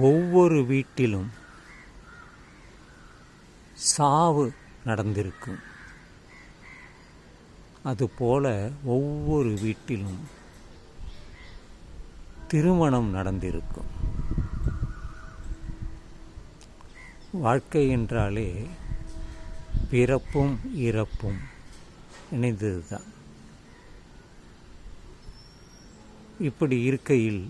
ஒவ்வொரு வீட்டிலும் சாவு நடந்திருக்கும். அதுபோல ஒவ்வொரு வீட்டிலும் திருமணம் நடந்திருக்கும். வாழ்க்கை என்றாலே பிறப்பும் இறப்பும் இணைந்தது தான். இப்படி இருக்கையில்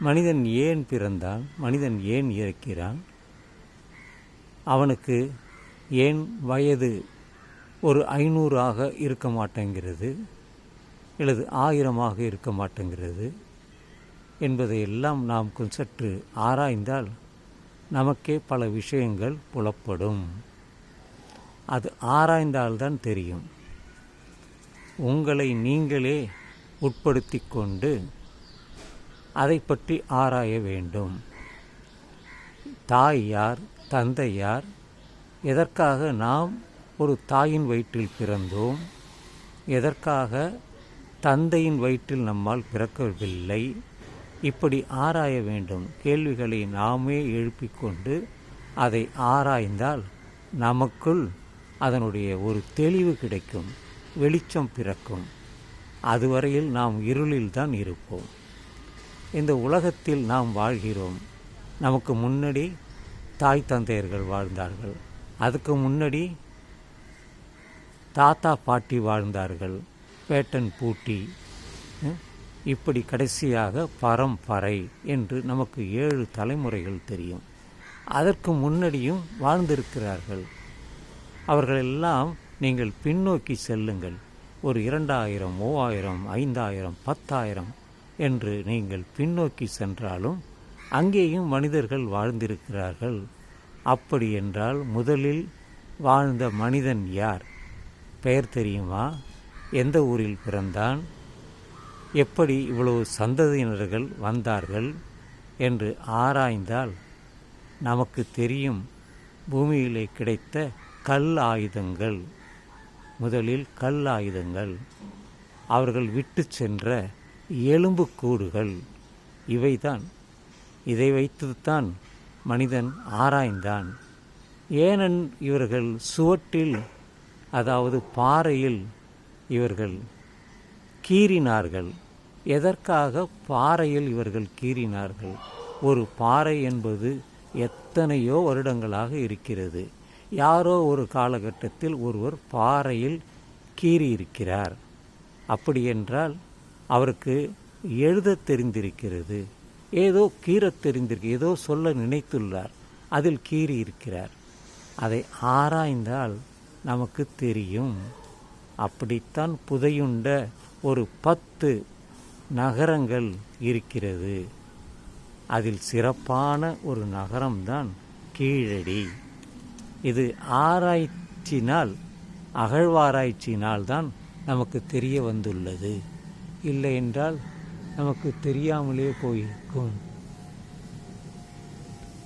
மனிதன் ஏன் பிறந்தான், மனிதன் ஏன் இறக்கிறான், அவனுக்கு ஏன் வயது ஒரு 500 இருக்க மாட்டேங்கிறது அல்லது 1000 இருக்க மாட்டேங்கிறது என்பதையெல்லாம் நாம் சற்று ஆராய்ந்தால் நமக்கே பல விஷயங்கள் புலப்படும். அது ஆராய்ந்தால்தான் தெரியும். உங்களை நீங்களே உட்படுத்தி கொண்டு அதை பற்றி ஆராய வேண்டும். தாய் யார், தந்தை யார், எதற்காக நாம் ஒரு தாயின் வயிற்றில் பிறந்தோம், எதற்காக தந்தையின் வயிற்றில் நம்மால் பிறக்கவில்லை, இப்படி ஆராய வேண்டும். கேள்விகளை நாமே எழுப்பிக்கொண்டு அதை ஆராய்ந்தால் நமக்குள் அதனுடைய ஒரு தெளிவு கிடைக்கும், வெளிச்சம் பிறக்கும். அதுவரையில் நாம் இருளில்தான் இருப்போம். இந்த உலகத்தில் நாம் வாழ்கிறோம். நமக்கு முன்னாடி தாய் தந்தையர்கள் வாழ்ந்தார்கள், அதுக்கு முன்னாடி தாத்தா பாட்டி வாழ்ந்தார்கள், பேட்டன் பூட்டி, இப்படி கடைசியாக பரம்பரை என்று நமக்கு 7 தலைமுறைகள் தெரியும். அதற்கு முன்னாடியும் வாழ்ந்திருக்கிறார்கள். அவர்களெல்லாம் நீங்கள் பின்னோக்கி செல்லுங்கள். ஒரு 2000, 3000, 5000, 10,000 என்று நீங்கள் பின்னோக்கி சென்றாலும் அங்கேயும் மனிதர்கள் வாழ்ந்திருக்கிறார்கள். அப்படி என்றால் முதலில் வாழ்ந்த மனிதன் யார்? பெயர் தெரியுமா? எந்த ஊரில் பிறந்தான்? எப்படி இவ்வளவு சந்ததியினர்கள் வந்தார்கள் என்று ஆராய்ந்தால் நமக்கு தெரியும். பூமியிலே கிடைத்த கல் ஆயுதங்கள், முதலில் கல் ஆயுதங்கள், அவர்கள் விட்டு சென்ற எலும்புக்கூடுகள், இவைதான். இதை வைத்துத்தான் மனிதன் ஆராய்ந்தான். ஏனென் இவர்கள் சுவற்றில், அதாவது பாறையில் இவர்கள் கீறினார்கள். எதற்காக பாறையில் இவர்கள் கீறினார்கள்? ஒரு பாறை என்பது எத்தனையோ வருடங்களாக இருக்கிறது. யாரோ ஒரு காலகட்டத்தில் ஒருவர் பாறையில் கீறியிருக்கிறார். அப்படியென்றால் அவருக்கு எழுத தெரிந்திருக்கிறது, ஏதோ கீறத் தெரிந்திருக்கு, ஏதோ சொல்ல நினைத்துள்ளார், அதில் கீறி இருக்கிறார். அதை ஆராய்ந்தால் நமக்கு தெரியும். அப்படித்தான் புதையுண்ட ஒரு 10 நகரங்கள் இருக்கிறது. அதில் சிறப்பான ஒரு நகரம்தான் கீழடி. இது ஆராய்ச்சினால், அகழ்வாராய்ச்சினால் தான் நமக்கு தெரிய வந்துள்ளது. இல்லை என்றால் நமக்கு தெரியாமலே போயிருக்கும்.